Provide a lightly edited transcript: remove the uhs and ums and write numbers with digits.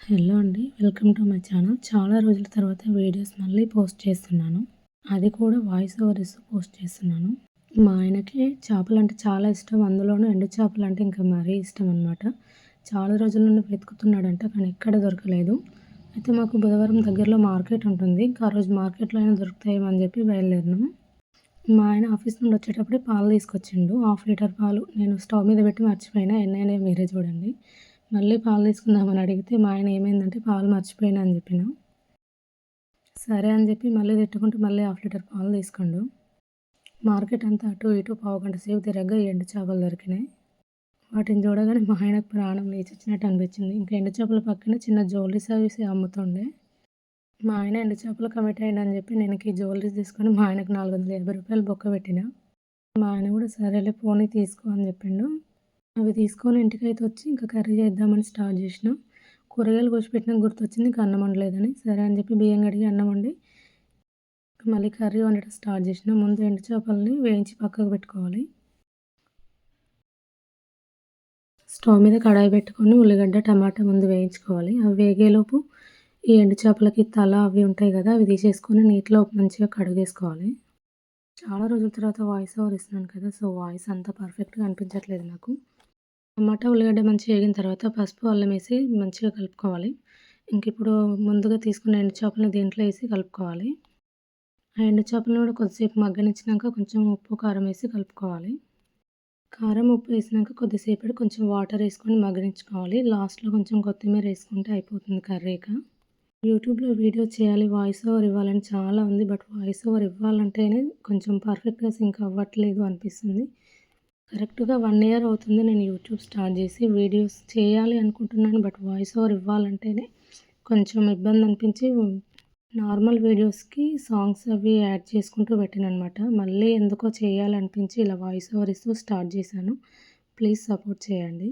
Hello అండి. Welcome to my channel. చాలా రోజుల తర్వాత వీడియోస్ మళ్ళీ పోస్ట్ చేస్తున్నాను. అది కూడా వాయిస్ ఓవర్ ఇస్తూ పోస్ట్ చేస్తున్నాను. మా ఆయనకి చేపలంటే చాలా ఇష్టం. అందులోనూ ఎండు చేపలంటే ఇంకా మరీ ఇష్టం అనమాట. చాలా రోజుల నుండి వెతుకుతున్నాడంట, కానీ ఎక్కడ దొరకలేదు. అయితే మాకు బుధవారం దగ్గరలో మార్కెట్ ఉంటుంది. ఇంకా ఆ రోజు మార్కెట్‌లో అయినా దొరుకుతాయేమో అని చెప్పి బయలుదేరినాం. మా ఆయన ఆఫీస్ నుండి వచ్చేటప్పుడే పాలు తీసుకొచ్చిండు. హాఫ్ లీటర్ పాలు. నేను స్టవ్ మీద పెట్టి మర్చిపోయినా. ఎన్నైనాయో మీరే చూడండి. మళ్ళీ పాలు తీసుకుందామని అడిగితే మా ఆయన ఏమైందంటే పాలు మర్చిపోయినా అని చెప్పిన. సరే అని చెప్పి మళ్ళీ తిట్టుకుంటూ మళ్ళీ హాఫ్ లీటర్ పాలు తీసుకుండు. మార్కెట్ అంతా అటు ఇటు పావుగంట సేపు తిరగ్గా ఎండు చేపలు దొరికినాయి. వాటిని చూడగానే మా ఆయనకు ప్రాణం లేచొచ్చినట్టు అనిపించింది. ఇంకా ఎండు చేపల పక్కన చిన్న జ్యువెలరీస్ అవి అమ్ముతుండే. మా ఆయన ఎండు చేపలు కమిట్ అయ్యిండని చెప్పి నేను ఈ జ్యువెలరీస్ తీసుకొని మా ఆయనకు ₹450 బొక్క పెట్టిన. మా ఆయన కూడా సరేలే పోనీ తీసుకో అని చెప్పిండు. అవి తీసుకొని ఇంటికైతే వచ్చి ఇంకా కర్రీ చేద్దామని స్టార్ట్ చేసిన. కూరగాయలు కోసి పెట్టినాక గుర్తొచ్చింది ఇంకా అన్నం వండలేదని. సరే అని చెప్పి బియ్యం కడిగి అన్నం వండి మళ్ళీ కర్రీ వండటం స్టార్ట్ చేసిన. ముందు ఎండు చేపలని వేయించి పక్కకు పెట్టుకోవాలి. స్టవ్ మీద కడాయి పెట్టుకొని ఉల్లిగడ్డ టమాటా ముందు వేయించుకోవాలి. అవి వేగేలోపు ఈ ఎండు చేపలకి తల అవి ఉంటాయి కదా, అవి తీసేసుకొని నీటిలో మంచిగా కడిగేసుకోవాలి. చాలా రోజుల తర్వాత వాయిస్ ఓవర్ ఇస్తున్నాను కదా, సో వాయిస్ అంత పర్ఫెక్ట్గా అనిపించట్లేదు నాకు. టమాటా ఉల్లిగడ్డ మంచిగా వేగిన తర్వాత పసుపు అల్లం వేసి మంచిగా కలుపుకోవాలి. ఇంక ఇప్పుడు ముందుగా తీసుకున్న ఎండు చేపలను దీంట్లో వేసి కలుపుకోవాలి. ఆ ఎండు చేపలను కూడా కొద్దిసేపు మగ్గనిచ్చినాక కొంచెం ఉప్పు కారం వేసి కలుపుకోవాలి. కారం ఉప్పు వేసినాక కొద్దిసేపటి కొంచెం వాటర్ వేసుకొని మగ్గనించుకోవాలి. లాస్ట్లో కొంచెం కొత్తిమీర వేసుకుంటే అయిపోతుంది కర్రీగా. యూట్యూబ్లో వీడియో చేయాలి, వాయిస్ ఓవర్ ఇవ్వాలని చాలా ఉంది. బట్ వాయిస్ ఓవర్ ఇవ్వాలంటేనే కొంచెం పర్ఫెక్ట్గా సింక్ అవ్వట్లేదు అనిపిస్తుంది. కరెక్ట్‌గా 1 ఇయర్ అవుతుంది నేను యూట్యూబ్ స్టార్ట్ చేసి. వీడియోస్ చేయాలి అనుకుంటున్నాను. బట్ వాయిస్ ఓవర్ ఇవ్వాలంటేనే కొంచెం ఇబ్బంది అనిపించి నార్మల్ వీడియోస్‌కి సాంగ్స్ అవి యాడ్ చేసుకుంటూ పెట్టాననమాట. మళ్ళీ ఎందుకో చేయాలనిపించి ఇలా వాయిస్ ఓవర్ ఇస్తూ స్టార్ట్ చేశాను. ప్లీజ్ సపోర్ట్ చేయండి.